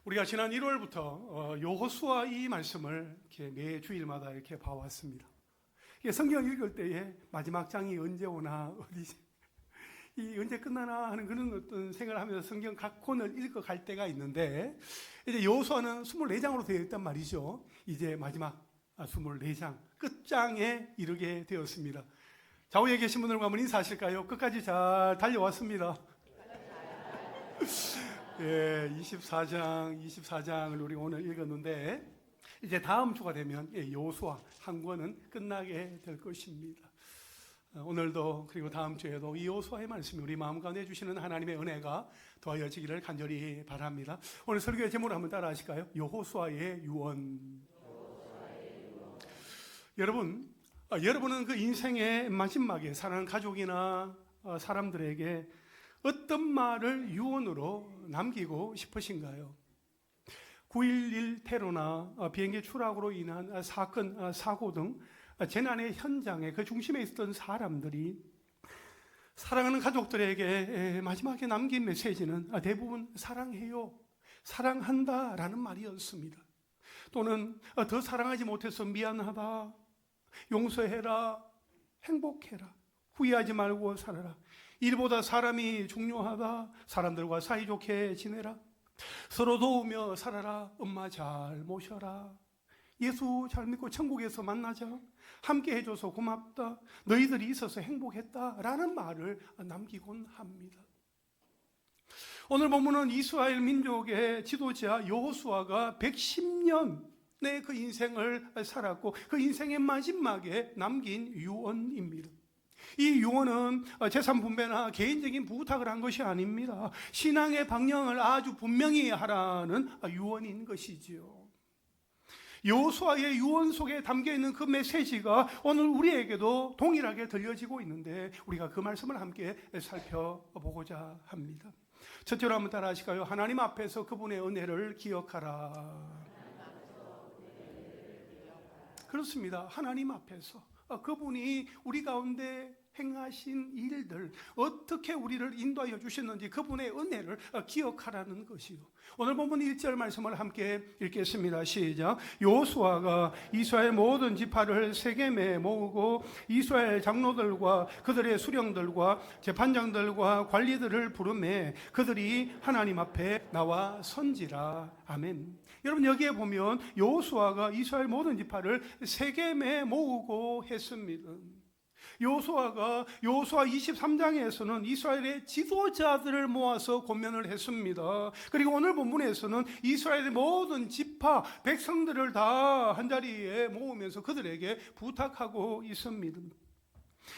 우리가 지난 1월부터 여호수아 이 말씀을 이렇게 매 주일마다 이렇게 봐왔습니다. 이게 성경 읽을 때에 마지막 장이 언제 오나 이 언제 끝나나 하는 그런 어떤 생각을 하면서 성경 각 권을 읽어갈 때가 있는데, 이제 여호수아는 24장으로 되어 있단 말이죠. 이제 마지막 24장 끝장에 이르게 되었습니다. 좌우에 계신 분들과 한번 인사하실까요? 끝까지 잘 달려왔습니다. 예, 24장을 우리 오늘 읽었는데, 이제 다음 주가 되면 여호수아 한 권은 끝나게 될 것입니다. 오늘도 그리고 다음 주에도 이 여호수아의 말씀이 우리 마음 가운데 주시는 하나님의 은혜가 더하여지기를 간절히 바랍니다. 오늘 설교의 제목을 한번 따라 하실까요? 여호수아의 유언. 여러분은 그 인생의 마지막에 사랑하는 가족이나 사람들에게 어떤 말을 유언으로 남기고 싶으신가요? 9.11 테러나 비행기 추락으로 인한 사건, 사고 등 재난의 현장에 그 중심에 있었던 사람들이 사랑하는 가족들에게 마지막에 남긴 메시지는 대부분 사랑해요, 사랑한다 라는 말이었습니다. 또는 더 사랑하지 못해서 미안하다, 용서해라, 행복해라, 후회하지 말고 살아라, 일보다 사람이 중요하다, 사람들과 사이좋게 지내라, 서로 도우며 살아라, 엄마 잘 모셔라, 예수 잘 믿고 천국에서 만나자, 함께 해줘서 고맙다, 너희들이 있어서 행복했다 라는 말을 남기곤 합니다. 오늘 본문은 이스라엘 민족의 지도자 여호수아가 110년의 그 인생을 살았고 그 인생의 마지막에 남긴 유언입니다. 이 유언은 재산 분배나 개인적인 부탁을 한 것이 아닙니다. 신앙의 방향을 아주 분명히 하라는 유언인 것이지요. 여호수아의 유언 속에 담겨있는 그 메시지가 오늘 우리에게도 동일하게 들려지고 있는데, 우리가 그 말씀을 함께 살펴보고자 합니다. 첫째로 한번 따라 하실까요? 하나님 앞에서 그분의 은혜를 기억하라. 그렇습니다. 하나님 앞에서 그분이 우리 가운데 행하신 일들, 어떻게 우리를 인도하여 주셨는지 그분의 은혜를 기억하라는 것이요. 오늘 본문 1절 말씀을 함께 읽겠습니다. 시작. 여호수아가 이스라엘 모든 지파를 세겜에 모으고 이스라엘 장로들과 그들의 수령들과 재판장들과 관리들을 부르매 그들이 하나님 앞에 나와 선지라. 아멘. 여러분, 여기에 보면 여호수아가 이스라엘 모든 지파를 세겜에 모으고 했습니다. 여호수아 23장에서는 이스라엘의 지도자들을 모아서 권면을 했습니다. 그리고 오늘 본문에서는 이스라엘의 모든 지파 백성들을 다 한자리에 모으면서 그들에게 부탁하고 있습니다.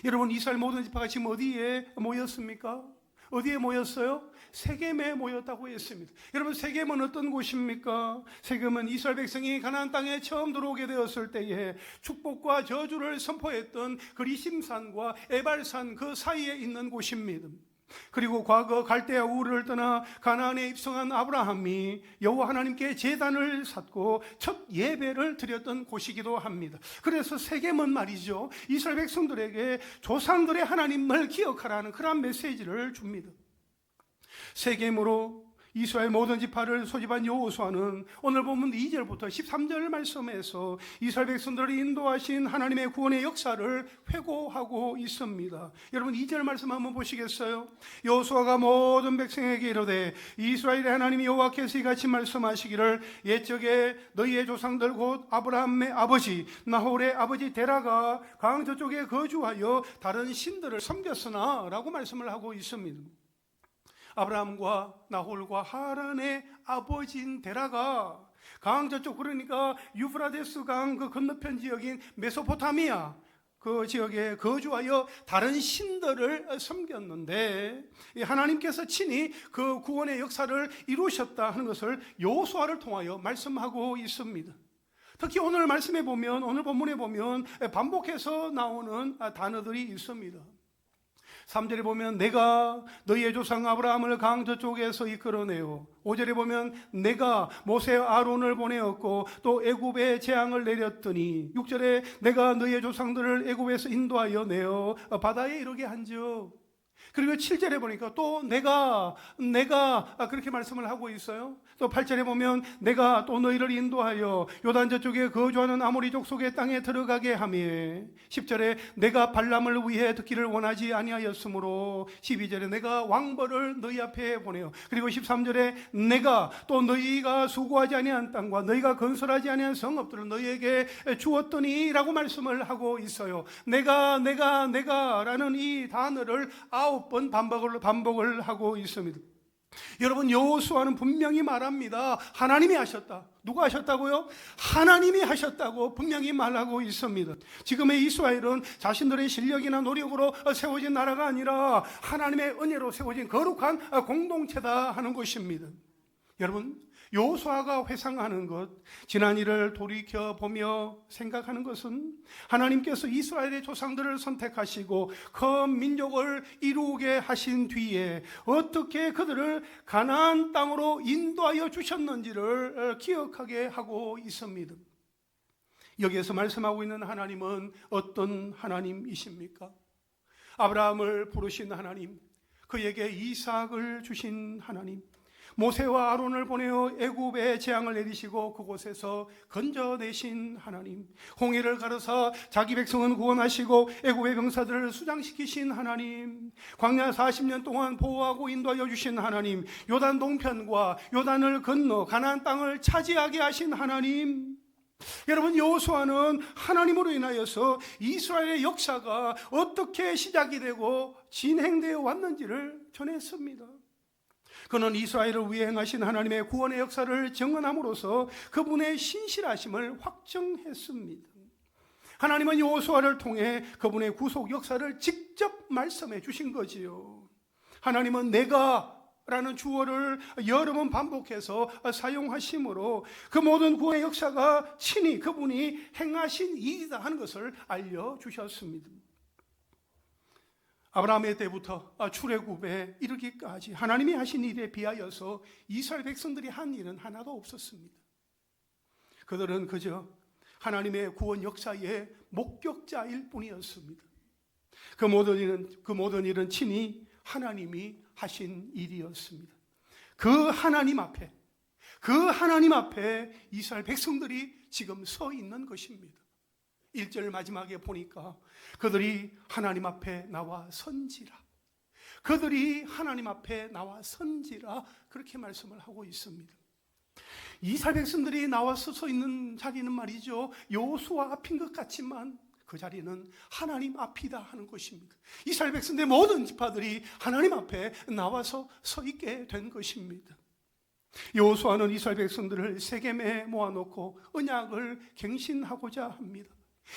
여러분, 이스라엘 모든 지파가 지금 어디에 모였습니까? 어디에 모였어요? 세겜에 모였다고 했습니다. 여러분, 세겜은 어떤 곳입니까? 세겜은 이스라엘 백성이 가나안 땅에 처음 들어오게 되었을 때에 축복과 저주를 선포했던 그리심산과 에발산 그 사이에 있는 곳입니다. 그리고 과거 갈대아 우르를 떠나 가나안에 입성한 아브라함이 여호와 하나님께 제단을 쌓고 첫 예배를 드렸던 곳이기도 합니다. 그래서 세겜은 말이죠, 이스라엘 백성들에게 조상들의 하나님을 기억하라는 그런 메시지를 줍니다. 세겜으로 이스라엘 모든 지파를 소집한 여호수아는 오늘 보면 2절부터 13절 말씀에서 이스라엘 백성들을 인도하신 하나님의 구원의 역사를 회고하고 있습니다. 여러분, 2절 말씀 한번 보시겠어요? 여호수아가 모든 백성에게 이르되 이스라엘의 하나님 여호와께서 이같이 말씀하시기를 옛적에 너희의 조상들 곧 아브라함의 아버지 나홀의 아버지 데라가 강 저쪽에 거주하여 다른 신들을 섬겼으나 라고 말씀을 하고 있습니다. 아브라함과 나홀과 하란의 아버지인 데라가 강 저쪽, 그러니까 유프라데스 강 그 건너편 지역인 메소포타미아 그 지역에 거주하여 다른 신들을 섬겼는데, 하나님께서 친히 그 구원의 역사를 이루셨다 하는 것을 여호수아를 통하여 말씀하고 있습니다. 특히 오늘 말씀에 보면, 오늘 본문에 보면 반복해서 나오는 단어들이 있습니다. 3절에 보면 내가 너희의 조상 아브라함을 강 저쪽에서 이끌어내어, 5절에 보면 내가 모세와 아론을 보내었고 또 애굽에 재앙을 내렸더니, 6절에 내가 너희의 조상들을 애굽에서 인도하여 내어 바다에 이르게 한즉, 그리고 7절에 보니까 또 내가 그렇게 말씀을 하고 있어요. 또 8절에 보면 내가 또 너희를 인도하여 요단 저쪽에 거주하는 아모리 족속의 땅에 들어가게 하며, 10절에 내가 발람을 위해 듣기를 원하지 아니하였으므로, 12절에 내가 왕벌을 너희 앞에 보내요. 그리고 13절에 내가 또 너희가 수고하지 아니한 땅과 너희가 건설하지 아니한 성읍들을 너희에게 주었더니 라고 말씀을 하고 있어요. 내가라는 이 단어를 9번 반복을 하고 있습니다. 여러분, 여호수아는 분명히 말합니다. 하나님이 하셨다. 누가 하셨다고요? 하나님이 하셨다고 분명히 말하고 있습니다. 지금의 이스라엘은 자신들의 실력이나 노력으로 세워진 나라가 아니라 하나님의 은혜로 세워진 거룩한 공동체다 하는 것입니다. 여러분, 여호수아가 회상하는 것, 지난 일을 돌이켜보며 생각하는 것은 하나님께서 이스라엘의 조상들을 선택하시고 그 민족을 이루게 하신 뒤에 어떻게 그들을 가나안 땅으로 인도하여 주셨는지를 기억하게 하고 있습니다. 여기에서 말씀하고 있는 하나님은 어떤 하나님이십니까? 아브라함을 부르신 하나님, 그에게 이삭을 주신 하나님, 모세와 아론을 보내어 애굽에 재앙을 내리시고 그곳에서 건져내신 하나님, 홍해를 가르사 자기 백성은 구원하시고 애굽의 병사들을 수장시키신 하나님, 광야 40년 동안 보호하고 인도하여 주신 하나님, 요단 동편과 요단을 건너 가나안 땅을 차지하게 하신 하나님. 여러분, 여호수아는 하나님으로 인하여서 이스라엘의 역사가 어떻게 시작이 되고 진행되어 왔는지를 전했습니다. 그는 이스라엘을 위해 행하신 하나님의 구원의 역사를 증언함으로써 그분의 신실하심을 확증했습니다. 하나님은 여호수아를 통해 그분의 구속 역사를 직접 말씀해 주신 거지요. 하나님은 내가라는 주어를 여러 번 반복해서 사용하심으로 그 모든 구원의 역사가 친히 그분이 행하신 일이다 하는 것을 알려주셨습니다. 아브라함의 때부터 출애굽에 이르기까지 하나님이 하신 일에 비하여서 이스라엘 백성들이 한 일은 하나도 없었습니다. 그들은 그저 하나님의 구원 역사의 목격자일 뿐이었습니다. 그 모든 일은 친히 하나님이 하신 일이었습니다. 그 하나님 앞에 이스라엘 백성들이 지금 서 있는 것입니다. 1절 마지막에 보니까 그들이 하나님 앞에 나와 선지라, 그들이 하나님 앞에 나와 선지라, 그렇게 말씀을 하고 있습니다. 이스라엘 백성들이 나와서 서 있는 자리는 말이죠, 여호수아 앞인 것 같지만 그 자리는 하나님 앞이다 하는 것입니다. 이스라엘 백성들의 모든 지파들이 하나님 앞에 나와서 서 있게 된 것입니다. 여호수아는 이스라엘 백성들을 세겜에 모아놓고 언약을 갱신하고자 합니다.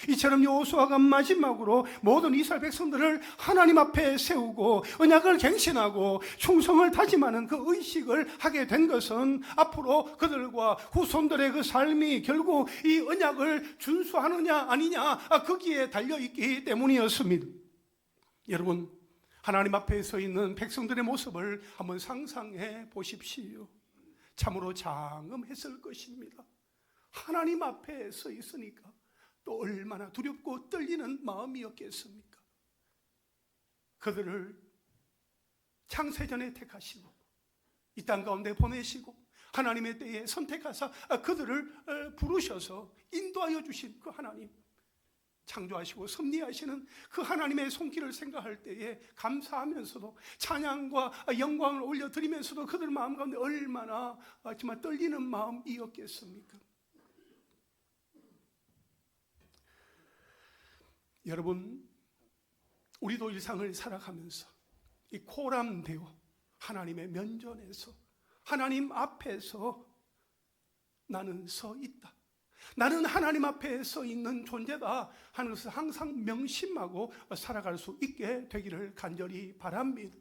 이처럼 여호수아가 마지막으로 모든 이스라엘 백성들을 하나님 앞에 세우고 언약을 갱신하고 충성을 다짐하는 그 의식을 하게 된 것은 앞으로 그들과 후손들의 그 삶이 결국 이 언약을 준수하느냐 아니냐 거기에 달려있기 때문이었습니다. 여러분, 하나님 앞에 서 있는 백성들의 모습을 한번 상상해 보십시오. 참으로 장엄했을 것입니다. 하나님 앞에 서 있으니까 또 얼마나 두렵고 떨리는 마음이었겠습니까? 그들을 창세전에 택하시고 이 땅 가운데 보내시고 하나님의 때에 선택하사 그들을 부르셔서 인도하여 주신 그 하나님, 창조하시고 섭리하시는 그 하나님의 손길을 생각할 때에 감사하면서도 찬양과 영광을 올려드리면서도 그들 마음 가운데 얼마나 정말 떨리는 마음이었겠습니까? 여러분, 우리도 일상을 살아가면서 이 코람되어 하나님의 면전에서 하나님 앞에서 나는 서 있다, 나는 하나님 앞에 서 있는 존재다 하는 것을 항상 명심하고 살아갈 수 있게 되기를 간절히 바랍니다.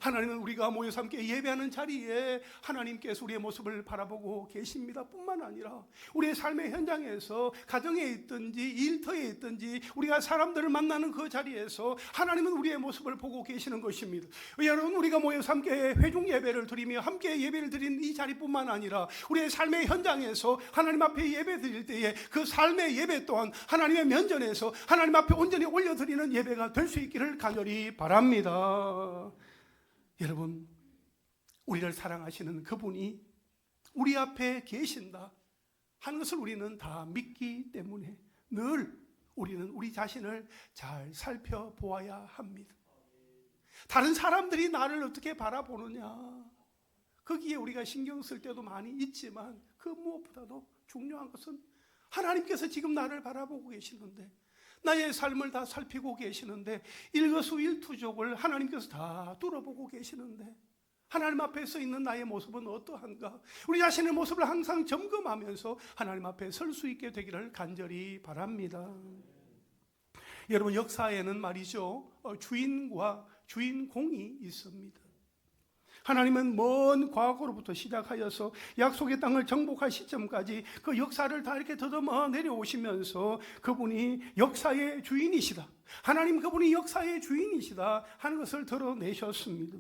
하나님은 우리가 모여서 함께 예배하는 자리에 하나님께서 우리의 모습을 바라보고 계십니다. 뿐만 아니라 우리의 삶의 현장에서 가정에 있든지 일터에 있든지 우리가 사람들을 만나는 그 자리에서 하나님은 우리의 모습을 보고 계시는 것입니다. 여러분, 우리가 모여서 함께 회중 예배를 드리며 함께 예배를 드리는 이 자리뿐만 아니라 우리의 삶의 현장에서 하나님 앞에 예배 드릴 때에 그 삶의 예배 또한 하나님의 면전에서 하나님 앞에 온전히 올려드리는 예배가 될 수 있기를 간절히 바랍니다. 여러분, 우리를 사랑하시는 그분이 우리 앞에 계신다 하는 것을 우리는 다 믿기 때문에 늘 우리는 우리 자신을 잘 살펴보아야 합니다. 다른 사람들이 나를 어떻게 바라보느냐, 거기에 우리가 신경 쓸 때도 많이 있지만 그 무엇보다도 중요한 것은 하나님께서 지금 나를 바라보고 계시는데, 나의 삶을 다 살피고 계시는데, 일거수일투족을 하나님께서 다 뚫어보고 계시는데 하나님 앞에 서 있는 나의 모습은 어떠한가, 우리 자신의 모습을 항상 점검하면서 하나님 앞에 설 수 있게 되기를 간절히 바랍니다. 여러분, 역사에는 말이죠, 주인과 주인공이 있습니다. 하나님은 먼 과거로부터 시작하여서 약속의 땅을 정복할 시점까지 그 역사를 다 이렇게 더듬어 내려오시면서 그분이 역사의 주인이시다, 하나님 그분이 역사의 주인이시다 하는 것을 드러내셨습니다.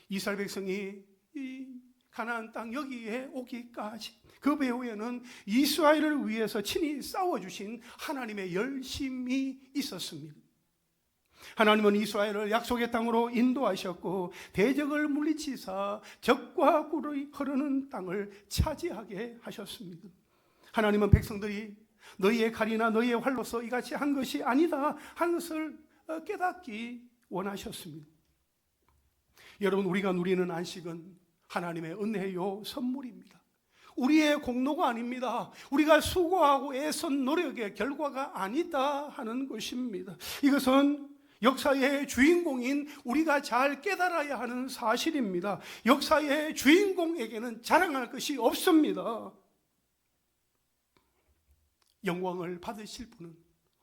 이스라엘 백성이 이 가나안 땅 여기에 오기까지 그 배후에는 이스라엘을 위해서 친히 싸워주신 하나님의 열심이 있었습니다. 하나님은 이스라엘을 약속의 땅으로 인도하셨고 대적을 물리치사 적과 꿀이 흐르는 땅을 차지하게 하셨습니다. 하나님은 백성들이 너희의 칼이나 너희의 활로서 이같이 한 것이 아니다 하는 것을 깨닫기 원하셨습니다. 여러분, 우리가 누리는 안식은 하나님의 은혜요 선물입니다. 우리의 공로가 아닙니다. 우리가 수고하고 애쓴 노력의 결과가 아니다 하는 것입니다. 이것은 역사의 주인공인 우리가 잘 깨달아야 하는 사실입니다. 역사의 주인공에게는 자랑할 것이 없습니다. 영광을 받으실 분은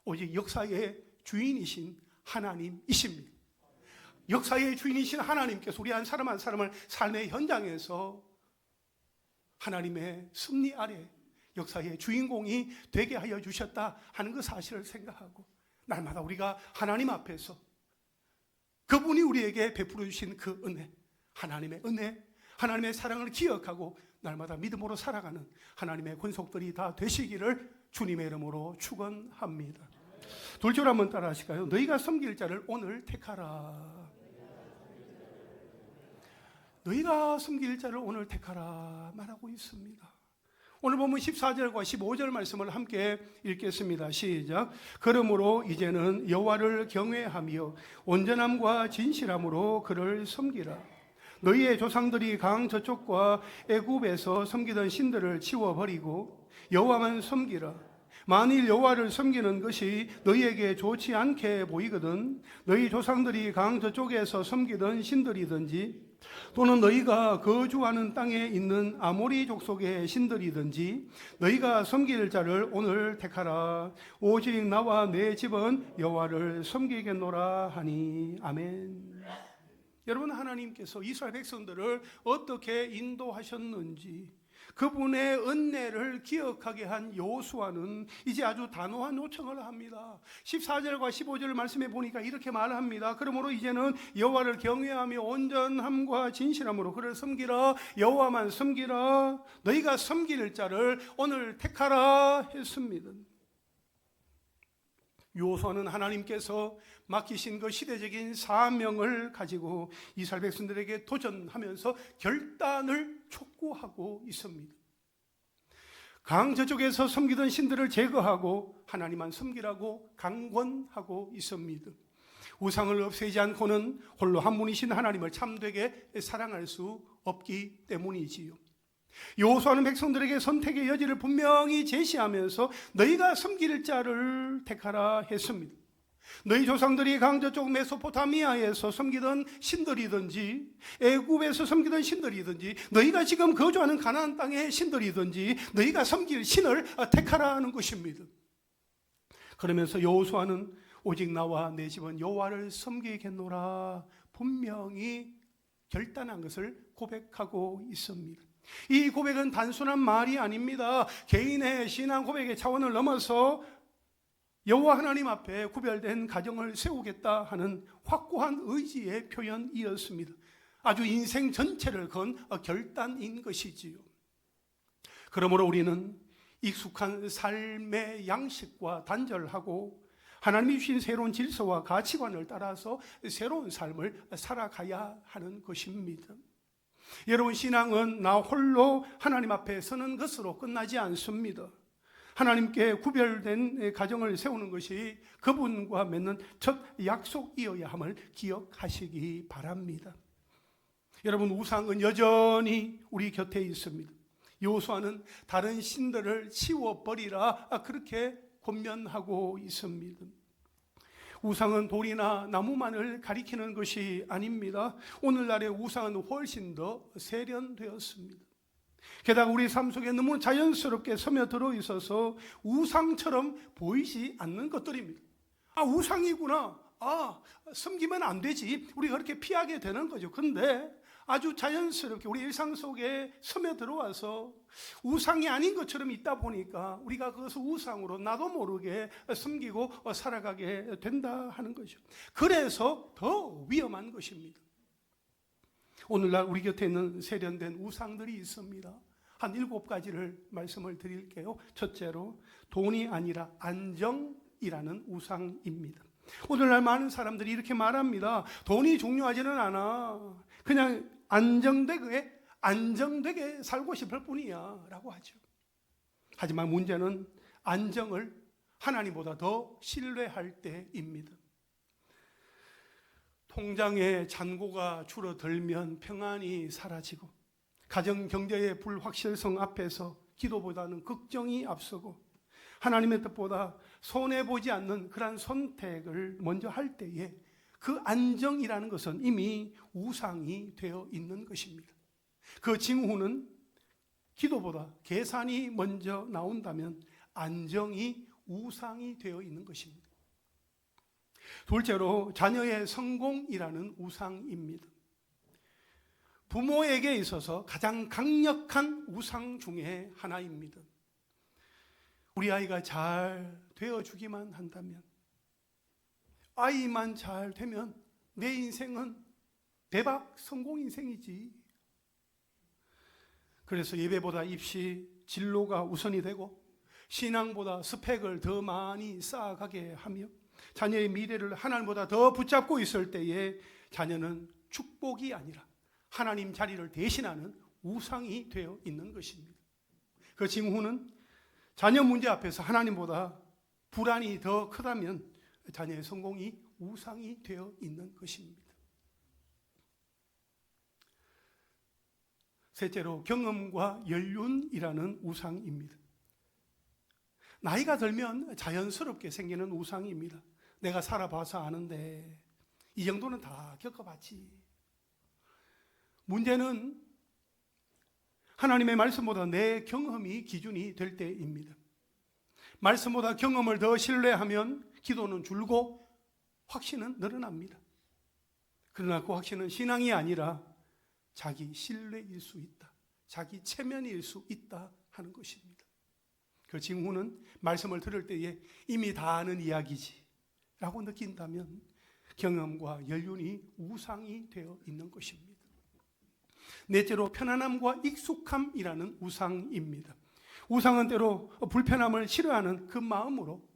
오직 역사의 주인이신 하나님이십니다. 역사의 주인이신 하나님께서 우리 한 사람 한 사람을 삶의 현장에서 하나님의 섭리 아래 역사의 주인공이 되게 하여 주셨다 하는 그 사실을 생각하고 날마다 우리가 하나님 앞에서 그분이 우리에게 베풀어 주신 그 은혜, 하나님의 은혜, 하나님의 사랑을 기억하고 날마다 믿음으로 살아가는 하나님의 권속들이 다 되시기를 주님의 이름으로 축원합니다. 둘째로 한번 따라 하실까요? 너희가 섬길 자를 오늘 택하라. 너희가 섬길 자를 오늘 택하라 말하고 있습니다. 오늘 보면 14절과 15절 말씀을 함께 읽겠습니다. 시작. 그러므로 이제는 여호와를 경외하며 온전함과 진실함으로 그를 섬기라. 너희의 조상들이 강 저쪽과 애굽에서 섬기던 신들을 치워버리고 여호와만 섬기라. 만일 여호와를 섬기는 것이 너희에게 좋지 않게 보이거든 너희 조상들이 강 저쪽에서 섬기던 신들이든지 또는 너희가 거주하는 땅에 있는 아모리 족속의 신들이든지 너희가 섬길 자를 오늘 택하라. 오직 나와 내 집은 여호와를 섬기겠노라 하니. 아멘. 여러분, 하나님께서 이스라엘 백성들을 어떻게 인도하셨는지 그분의 은혜를 기억하게 한 여호수아는 이제 아주 단호한 요청을 합니다. 14절과 15절 말씀에 보니까 이렇게 말합니다. 그러므로 이제는 여호와를 경외하며 온전함과 진실함으로 그를 섬기라. 여호와만 섬기라. 너희가 섬길 자를 오늘 택하라 했습니다. 여호수아는 하나님께서 맡기신 그 시대적인 사명을 가지고 이스라엘 백성들에게 도전하면서 결단을 촉구하고 있습니다. 강 저쪽에서 섬기던 신들을 제거하고 하나님만 섬기라고 강권하고 있습니다. 우상을 없애지 않고는 홀로 한 분이신 하나님을 참되게 사랑할 수 없기 때문이지요. 여호수아는 백성들에게 선택의 여지를 분명히 제시하면서 너희가 섬길 자를 택하라 했습니다. 너희 조상들이 강저쪽 메소포타미아에서 섬기던 신들이든지 애굽에서 섬기던 신들이든지 너희가 지금 거주하는 가나안 땅의 신들이든지 너희가 섬길 신을 택하라 하는 것입니다. 그러면서 여호수아는 오직 나와 내 집은 여호와를 섬기겠노라 분명히 결단한 것을 고백하고 있습니다. 이 고백은 단순한 말이 아닙니다. 개인의 신앙 고백의 차원을 넘어서 여호와 하나님 앞에 구별된 가정을 세우겠다 하는 확고한 의지의 표현이었습니다. 아주 인생 전체를 건 결단인 것이지요. 그러므로 우리는 익숙한 삶의 양식과 단절하고 하나님이 주신 새로운 질서와 가치관을 따라서 새로운 삶을 살아가야 하는 것입니다. 여러분, 신앙은 나 홀로 하나님 앞에 서는 것으로 끝나지 않습니다. 하나님께 구별된 가정을 세우는 것이 그분과 맺는 첫 약속이어야 함을 기억하시기 바랍니다. 여러분, 우상은 여전히 우리 곁에 있습니다. 여호수아는 다른 신들을 치워버리라 그렇게 권면하고 있습니다. 우상은 돌이나 나무만을 가리키는 것이 아닙니다. 오늘날의 우상은 훨씬 더 세련되었습니다. 게다가 우리 삶 속에 너무 자연스럽게 스며들어 있어서 우상처럼 보이지 않는 것들입니다. 우상이구나. 섬기면 안 되지. 우리가 그렇게 피하게 되는 거죠. 근데 아주 자연스럽게 우리 일상 속에 스며들어와서 우상이 아닌 것처럼 있다 보니까 우리가 그것을 우상으로 나도 모르게 섬기고 살아가게 된다 하는 거죠. 그래서 더 위험한 것입니다. 오늘날 우리 곁에 있는 세련된 우상들이 있습니다. 한 7가지를 말씀을 드릴게요. 첫째로, 돈이 아니라 안정이라는 우상입니다. 오늘날 많은 사람들이 이렇게 말합니다. 돈이 중요하지는 않아. 그냥 안정되게 살고 싶을 뿐이야 라고 하죠. 하지만 문제는 안정을 하나님보다 더 신뢰할 때입니다. 통장의 잔고가 줄어들면 평안이 사라지고, 가정 경제의 불확실성 앞에서 기도보다는 걱정이 앞서고, 하나님의 뜻보다 손해보지 않는 그러한 선택을 먼저 할 때에 그 안정이라는 것은 이미 우상이 되어 있는 것입니다. 그 징후는 기도보다 계산이 먼저 나온다면 안정이 우상이 되어 있는 것입니다. 둘째로, 자녀의 성공이라는 우상입니다. 부모에게 있어서 가장 강력한 우상 중에 하나입니다. 우리 아이가 잘 되어주기만 한다면, 아이만 잘 되면 내 인생은 대박 성공 인생이지. 그래서 예배보다 입시, 진로가 우선이 되고 신앙보다 스펙을 더 많이 쌓아가게 하며 자녀의 미래를 하나님보다 더 붙잡고 있을 때에 자녀는 축복이 아니라 하나님 자리를 대신하는 우상이 되어 있는 것입니다. 그 징후는 자녀 문제 앞에서 하나님보다 불안이 더 크다면 자녀의 성공이 우상이 되어 있는 것입니다. 셋째로, 경험과 연륜이라는 우상입니다. 나이가 들면 자연스럽게 생기는 우상입니다. 내가 살아봐서 아는데 이 정도는 다 겪어봤지. 문제는 하나님의 말씀보다 내 경험이 기준이 될 때입니다. 말씀보다 경험을 더 신뢰하면 기도는 줄고 확신은 늘어납니다. 그러나 그 확신은 신앙이 아니라 자기 신뢰일 수 있다, 자기 체면일 수 있다 하는 것입니다. 그 징후는 말씀을 들을 때에 이미 다 아는 이야기지 라고 느낀다면 경험과 연륜이 우상이 되어 있는 것입니다. 넷째로, 편안함과 익숙함이라는 우상입니다. 우상은 때로 불편함을 싫어하는 그 마음으로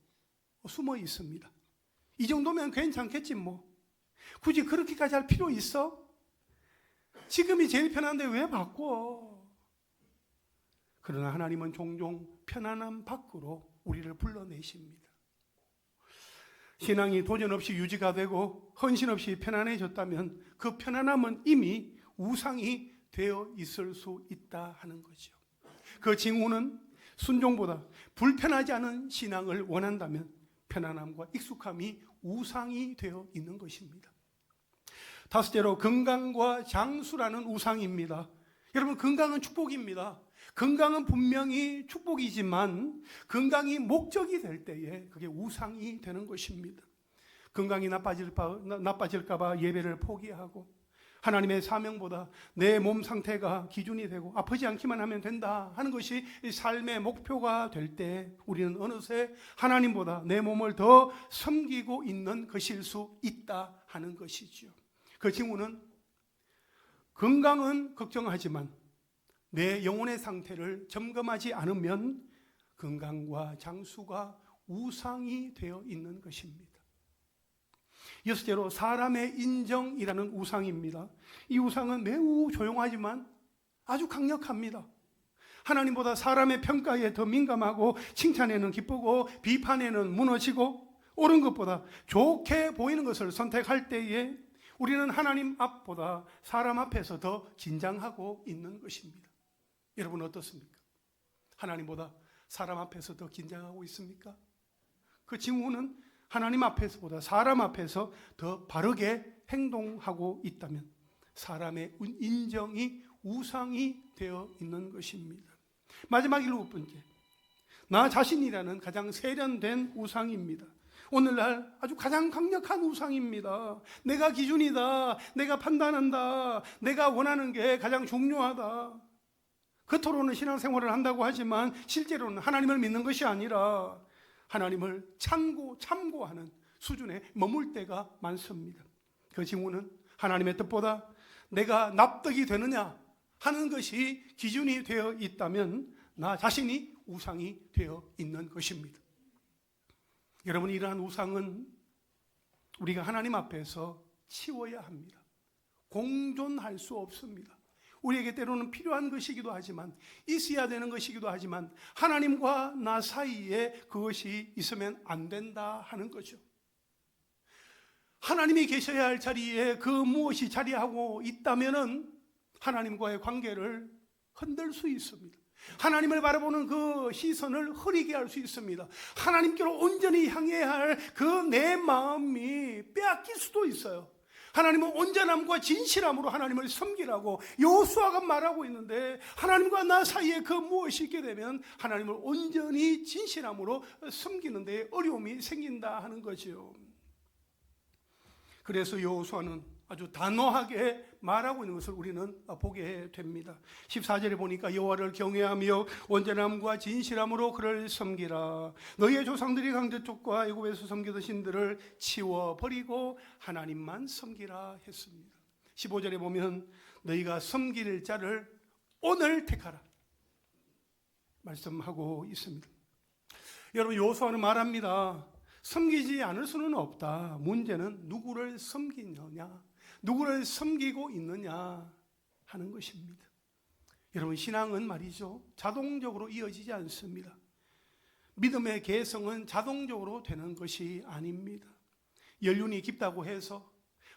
숨어 있습니다. 이 정도면 괜찮겠지 뭐. 굳이 그렇게까지 할 필요 있어? 지금이 제일 편한데 왜 바꿔? 그러나 하나님은 종종 편안함 밖으로 우리를 불러내십니다. 신앙이 도전 없이 유지가 되고 헌신 없이 편안해졌다면 그 편안함은 이미 우상이 되어 있을 수 있다 하는 거죠. 그 징후는 순종보다 불편하지 않은 신앙을 원한다면 편안함과 익숙함이 우상이 되어 있는 것입니다. 다섯째로, 건강과 장수라는 우상입니다. 여러분, 건강은 축복입니다. 건강은 분명히 축복이지만 건강이 목적이 될 때에 그게 우상이 되는 것입니다. 건강이 나빠질까 봐 예배를 포기하고 하나님의 사명보다 내 몸 상태가 기준이 되고 아프지 않기만 하면 된다 하는 것이 삶의 목표가 될 때 우리는 어느새 하나님보다 내 몸을 더 섬기고 있는 것일 수 있다 하는 것이죠. 그 징후는 건강은 걱정하지만 내 영혼의 상태를 점검하지 않으면 건강과 장수가 우상이 되어 있는 것입니다. 여섯째로 사람의 인정이라는 우상입니다. 이 우상은 매우 조용하지만 아주 강력합니다. 하나님보다 사람의 평가에 더 민감하고 칭찬에는 기쁘고 비판에는 무너지고 옳은 것보다 좋게 보이는 것을 선택할 때에 우리는 하나님 앞보다 사람 앞에서 더 긴장하고 있는 것입니다. 여러분 어떻습니까? 하나님보다 사람 앞에서 더 긴장하고 있습니까? 그 징후는 하나님 앞에서보다 사람 앞에서 더 바르게 행동하고 있다면 사람의 인정이 우상이 되어 있는 것입니다. 마지막 7번째, 나 자신이라는 가장 세련된 우상입니다. 오늘날 아주 가장 강력한 우상입니다. 내가 기준이다, 내가 판단한다, 내가 원하는 게 가장 중요하다. 겉으로는 신앙생활을 한다고 하지만 실제로는 하나님을 믿는 것이 아니라 하나님을 참고하는 수준에 머물 때가 많습니다. 그 징후는 하나님의 뜻보다 내가 납득이 되느냐 하는 것이 기준이 되어 있다면 나 자신이 우상이 되어 있는 것입니다. 여러분, 이러한 우상은 우리가 하나님 앞에서 치워야 합니다. 공존할 수 없습니다. 우리에게 때로는 필요한 것이기도 하지만 있어야 되는 것이기도 하지만 하나님과 나 사이에 그것이 있으면 안 된다 하는 거죠. 하나님이 계셔야 할 자리에 그 무엇이 자리하고 있다면은 하나님과의 관계를 흔들 수 있습니다. 하나님을 바라보는 그 시선을 흐리게 할 수 있습니다. 하나님께로 온전히 향해야 할 그 내 마음이 빼앗길 수도 있어요. 하나님은 온전함과 진실함으로 하나님을 섬기라고 여호수아가 말하고 있는데 하나님과 나 사이에 그 무엇이 있게 되면 하나님을 온전히 진실함으로 섬기는 데 어려움이 생긴다 하는 거죠. 그래서 여호수아는 아주 단호하게 말하고 있는 것을 우리는 보게 됩니다. 14절에 보니까 여호와를 경외하며 온전함과 진실함으로 그를 섬기라. 너희의 조상들이 강저쪽과 애굽에서 섬기던 신들을 치워버리고 하나님만 섬기라 했습니다. 15절에 보면 너희가 섬길 자를 오늘 택하라 말씀하고 있습니다. 여러분, 여호수아는 말합니다. 섬기지 않을 수는 없다. 문제는 누구를 섬기느냐, 누구를 섬기고 있느냐 하는 것입니다. 여러분, 신앙은 말이죠, 자동적으로 이어지지 않습니다. 믿음의 개성은 자동적으로 되는 것이 아닙니다. 연륜이 깊다고 해서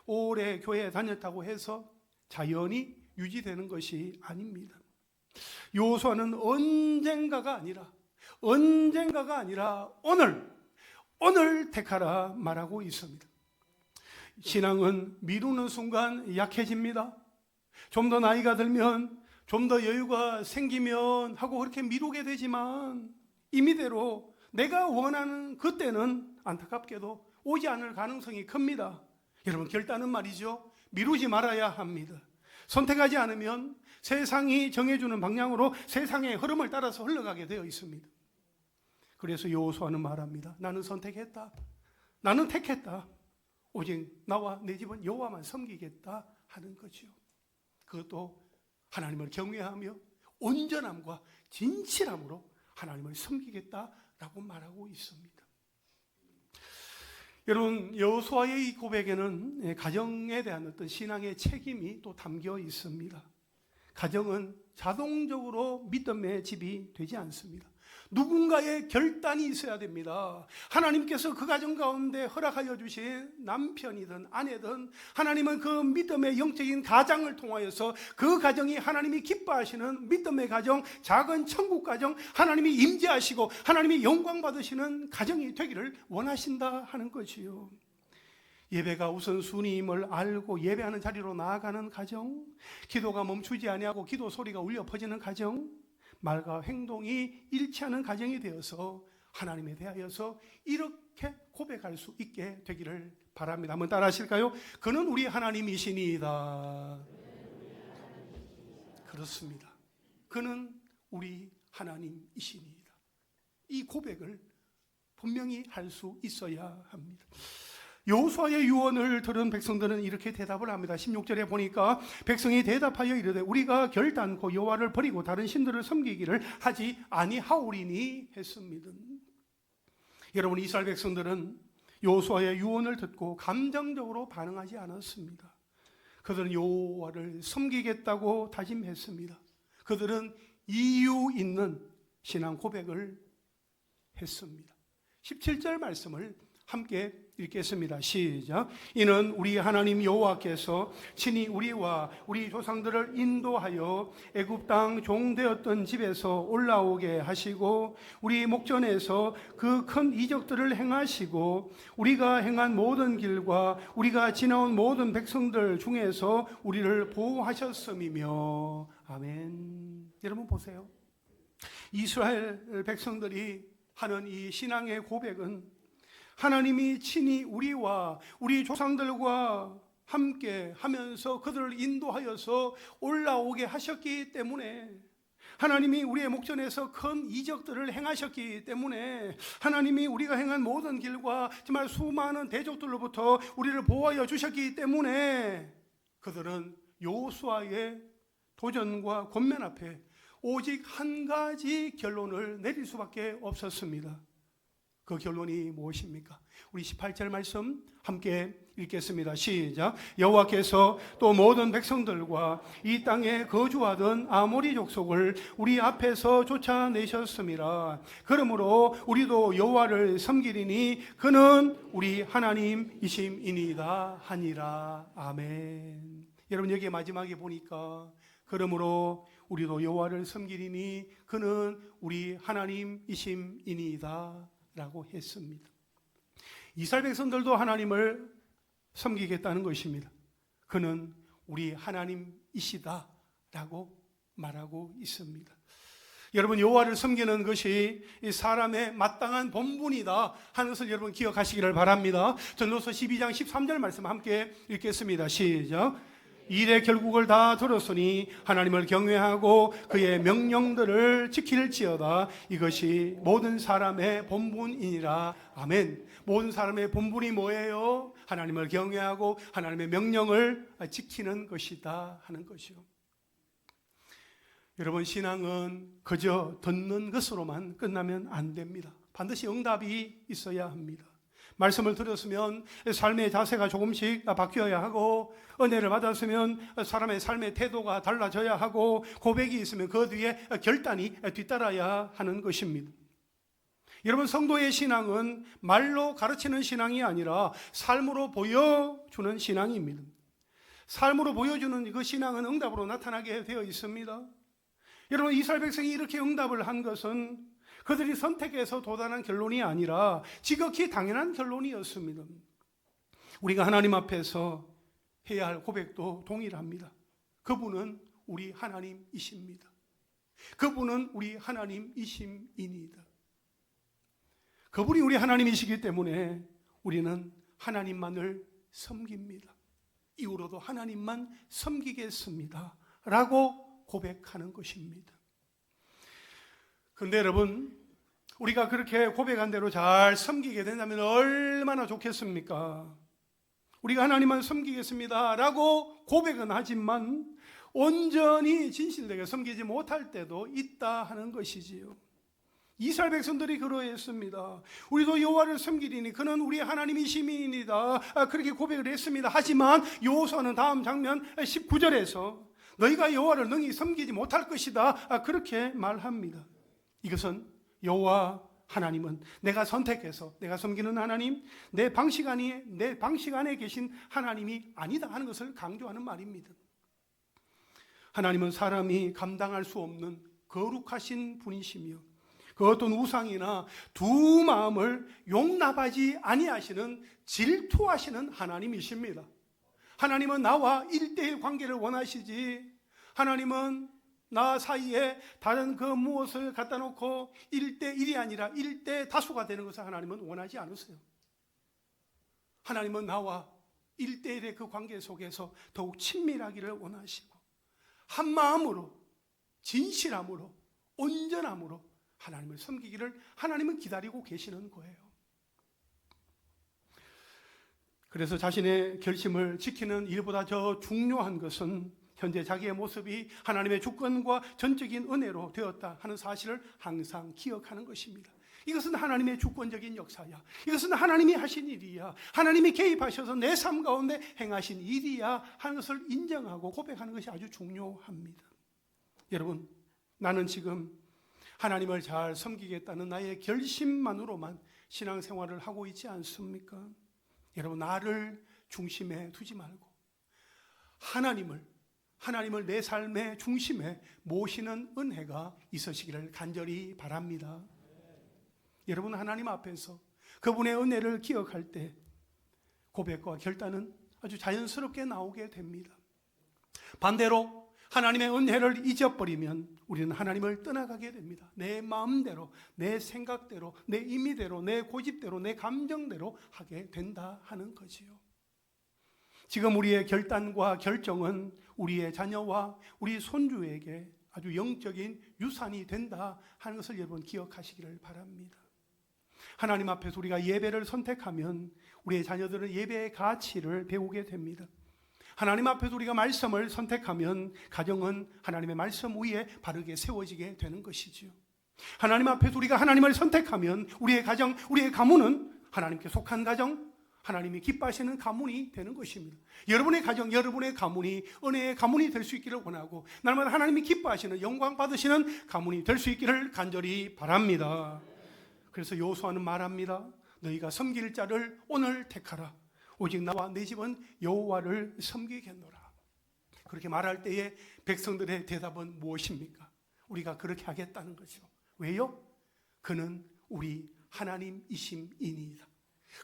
오래 교회에 다녔다고 해서 자연히 유지되는 것이 아닙니다. 여호수아는 언젠가가 아니라 오늘 택하라 말하고 있습니다. 신앙은 미루는 순간 약해집니다. 좀 더 나이가 들면, 좀 더 여유가 생기면 하고 그렇게 미루게 되지만 임의대로 내가 원하는 그때는 안타깝게도 오지 않을 가능성이 큽니다. 여러분, 결단은 말이죠, 미루지 말아야 합니다. 선택하지 않으면 세상이 정해주는 방향으로 세상의 흐름을 따라서 흘러가게 되어 있습니다. 그래서 여호수아는 말합니다. 나는 선택했다. 나는 택했다. 오직 나와 내 집은 여호와만 섬기겠다 하는 거죠. 그것도 하나님을 경외하며 온전함과 진실함으로 하나님을 섬기겠다라고 말하고 있습니다. 여러분, 여호수아의 이 고백에는 가정에 대한 어떤 신앙의 책임이 또 담겨 있습니다. 가정은 자동적으로 믿음의 집이 되지 않습니다. 누군가의 결단이 있어야 됩니다. 하나님께서 그 가정 가운데 허락하여 주신 남편이든 아내든 하나님은 그 믿음의 영적인 가장을 통하여서 그 가정이 하나님이 기뻐하시는 믿음의 가정, 작은 천국 가정, 하나님이 임재하시고 하나님이 영광 받으시는 가정이 되기를 원하신다 하는 것이요. 예배가 우선순위임을 알고 예배하는 자리로 나아가는 가정, 기도가 멈추지 아니하고 기도 소리가 울려 퍼지는 가정, 말과 행동이 일치하는 가정이 되어서 하나님에 대하여서 이렇게 고백할 수 있게 되기를 바랍니다. 한번 따라 하실까요? 그는 우리 하나님이시니이다. 그렇습니다. 그는 우리 하나님이시니이다. 이 고백을 분명히 할 수 있어야 합니다. 여호수아의 유언을 들은 백성들은 이렇게 대답을 합니다. 16절에 보니까 백성이 대답하여 이르되 우리가 결단코 여호와를 버리고 다른 신들을 섬기기를 하지 아니하오리니 했습니다. 여러분, 이스라엘 백성들은 여호수아의 유언을 듣고 감정적으로 반응하지 않았습니다. 그들은 여호와를 섬기겠다고 다짐했습니다. 그들은 이유 있는 신앙 고백을 했습니다. 17절 말씀을 함께 읽겠습니다. 시작. 이는 우리 하나님 여호와께서 친히 우리와 우리 조상들을 인도하여 애굽 땅 종되었던 집에서 올라오게 하시고 우리 목전에서 그 큰 이적들을 행하시고 우리가 행한 모든 길과 우리가 지나온 모든 백성들 중에서 우리를 보호하셨음이며. 아멘. 여러분 보세요. 이스라엘 백성들이 하는 이 신앙의 고백은 하나님이 친히 우리와 우리 조상들과 함께 하면서 그들을 인도하여서 올라오게 하셨기 때문에, 하나님이 우리의 목전에서 큰 이적들을 행하셨기 때문에, 하나님이 우리가 행한 모든 길과 정말 수많은 대적들로부터 우리를 보호하여 주셨기 때문에 그들은 여호수아의 도전과 권면 앞에 오직 한 가지 결론을 내릴 수밖에 없었습니다. 그 결론이 무엇입니까? 우리 18절 말씀 함께 읽겠습니다. 시작. 여호와께서 또 모든 백성들과 이 땅에 거주하던 아모리 족속을 우리 앞에서 쫓아내셨음이라. 그러므로 우리도 여호와를 섬기리니 그는 우리 하나님이심이니이다 하니라. 아멘. 여러분, 여기 마지막에 보니까 그러므로 우리도 여호와를 섬기리니 그는 우리 하나님이심이니이다 라고 했습니다. 이스라엘 백성들도 하나님을 섬기겠다는 것입니다. 그는 우리 하나님이시다 라고 말하고 있습니다. 여러분, 여호와를 섬기는 것이 사람의 마땅한 본분이다 하는 것을 여러분 기억하시기를 바랍니다. 전도서 12장 13절 말씀 함께 읽겠습니다. 시작. 일의 결국을 다 들었으니 하나님을 경외하고 그의 명령들을 지킬지어다. 이것이 모든 사람의 본분이니라. 아멘. 모든 사람의 본분이 뭐예요? 하나님을 경외하고 하나님의 명령을 지키는 것이다 하는 것이요. 여러분, 신앙은 그저 듣는 것으로만 끝나면 안 됩니다. 반드시 응답이 있어야 합니다. 말씀을 들었으면 삶의 자세가 조금씩 바뀌어야 하고, 은혜를 받았으면 사람의 삶의 태도가 달라져야 하고, 고백이 있으면 그 뒤에 결단이 뒤따라야 하는 것입니다. 여러분, 성도의 신앙은 말로 가르치는 신앙이 아니라 삶으로 보여주는 신앙입니다. 삶으로 보여주는 그 신앙은 응답으로 나타나게 되어 있습니다. 여러분, 이스라엘 백성이 이렇게 응답을 한 것은 그들이 선택해서 도달한 결론이 아니라 지극히 당연한 결론이었습니다. 우리가 하나님 앞에서 해야 할 고백도 동일합니다. 그분은 우리 하나님이십니다. 그분은 우리 하나님이심이니이다. 그분이 우리 하나님이시기 때문에 우리는 하나님만을 섬깁니다. 이후로도 하나님만 섬기겠습니다 라고 고백하는 것입니다. 그런데 여러분, 우리가 그렇게 고백한 대로 잘 섬기게 된다면 얼마나 좋겠습니까? 우리가 하나님만 섬기겠습니다 라고 고백은 하지만 온전히 진실되게 섬기지 못할 때도 있다 하는 것이지요. 이스라엘 백성들이 그러했습니다. 우리도 여호와를 섬기리니 그는 우리 하나님이심이니이다, 그렇게 고백을 했습니다. 하지만 여호수아는 다음 장면 19절에서 너희가 여호와를 능히 섬기지 못할 것이다, 그렇게 말합니다. 이것은 여호와 하나님은 내가 선택해서 내가 섬기는 하나님, 내 방식 안에 계신 하나님이 아니다 하는 것을 강조하는 말입니다. 하나님은 사람이 감당할 수 없는 거룩하신 분이시며 그 어떤 우상이나 두 마음을 용납하지 아니하시는 질투하시는 하나님이십니다. 하나님은 나와 1:1 관계를 원하시지, 하나님은 나 사이에 다른 그 무엇을 갖다 놓고 1대1이 아니라 1대 다수가 되는 것을 하나님은 원하지 않으세요. 하나님은 나와 1대1의 그 관계 속에서 더욱 친밀하기를 원하시고 한 마음으로 진실함으로 온전함으로 하나님을 섬기기를 하나님은 기다리고 계시는 거예요. 그래서 자신의 결심을 지키는 일보다 더 중요한 것은 현재 자기의 모습이 하나님의 주권과 전적인 은혜로 되었다 하는 사실을 항상 기억하는 것입니다. 이것은 하나님의 주권적인 역사야. 이것은 하나님이 하신 일이야. 하나님이 개입하셔서 내 삶 가운데 행하신 일이야 하는 것을 인정하고 고백하는 것이 아주 중요합니다. 여러분, 나는 지금 하나님을 잘 섬기겠다는 나의 결심만으로만 신앙생활을 하고 있지 않습니까? 여러분, 나를 중심에 두지 말고 하나님을 내 삶의 중심에 모시는 은혜가 있으시기를 간절히 바랍니다. 여러분, 하나님 앞에서 그분의 은혜를 기억할 때 고백과 결단은 아주 자연스럽게 나오게 됩니다. 반대로 하나님의 은혜를 잊어버리면 우리는 하나님을 떠나가게 됩니다. 내 마음대로, 내 생각대로, 내 임의대로, 내 고집대로, 내 감정대로 하게 된다 하는 거지요. 지금 우리의 결단과 결정은 우리의 자녀와 우리 손주에게 아주 영적인 유산이 된다 하는 것을 여러분 기억하시기를 바랍니다. 하나님 앞에서 우리가 예배를 선택하면 우리의 자녀들은 예배의 가치를 배우게 됩니다. 하나님 앞에서 우리가 말씀을 선택하면 가정은 하나님의 말씀 위에 바르게 세워지게 되는 것이지요. 하나님 앞에서 우리가 하나님을 선택하면 우리의 가정, 우리의 가문은 하나님께 속한 가정, 하나님이 기뻐하시는 가문이 되는 것입니다. 여러분의 가정, 여러분의 가문이 은혜의 가문이 될 수 있기를 원하고 날마다 하나님이 기뻐하시는 영광 받으시는 가문이 될 수 있기를 간절히 바랍니다. 그래서 여호수아는 말합니다. 너희가 섬길 자를 오늘 택하라. 오직 나와 내 집은 여호와를 섬기겠노라. 그렇게 말할 때에 백성들의 대답은 무엇입니까? 우리가 그렇게 하겠다는 거죠. 왜요? 그는 우리 하나님이심이니이다.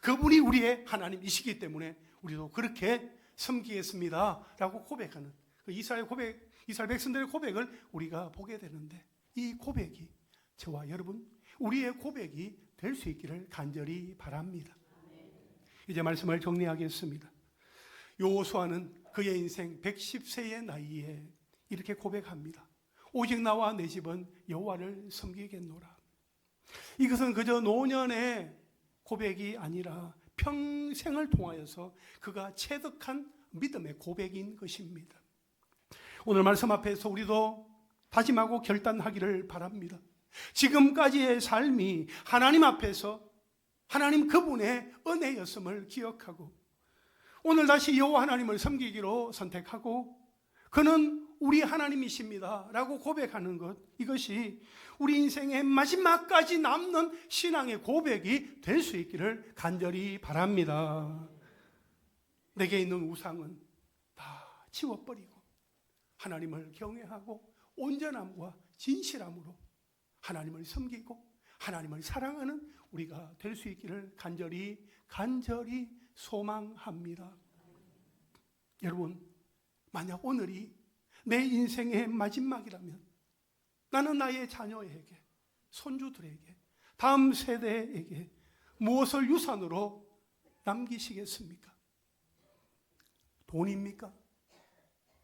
그분이 우리의 하나님이시기 때문에 우리도 그렇게 섬기겠습니다 라고 고백하는 그 이스라엘 백성들의 고백을 우리가 보게 되는데, 이 고백이 저와 여러분 우리의 고백이 될 수 있기를 간절히 바랍니다. 이제 말씀을 정리하겠습니다. 여호수아는 그의 인생 110세의 나이에 이렇게 고백합니다. 오직 나와 내 집은 여호와를 섬기겠노라. 이것은 그저 노년의 고백이 아니라 평생을 통하여서 그가 체득한 믿음의 고백인 것입니다. 오늘 말씀 앞에서 우리도 다짐하고 결단하기를 바랍니다. 지금까지의 삶이 하나님 앞에서 하나님 그분의 은혜였음을 기억하고 오늘 다시 여호와 하나님을 섬기기로 선택하고 그는 우리 하나님이십니다 라고 고백하는 것, 이것이 우리 인생의 마지막까지 남는 신앙의 고백이 될 수 있기를 간절히 바랍니다. 내게 있는 우상은 다 지워버리고 하나님을 경외하고 온전함과 진실함으로 하나님을 섬기고 하나님을 사랑하는 우리가 될 수 있기를 간절히 소망합니다. 여러분, 만약 오늘이 내 인생의 마지막이라면 나는 나의 자녀에게, 손주들에게, 다음 세대에게 무엇을 유산으로 남기시겠습니까? 돈입니까?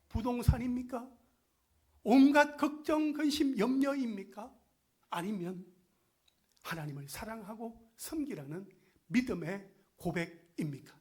부동산입니까? 온갖 걱정, 근심, 염려입니까? 아니면 하나님을 사랑하고 섬기라는 믿음의 고백입니까?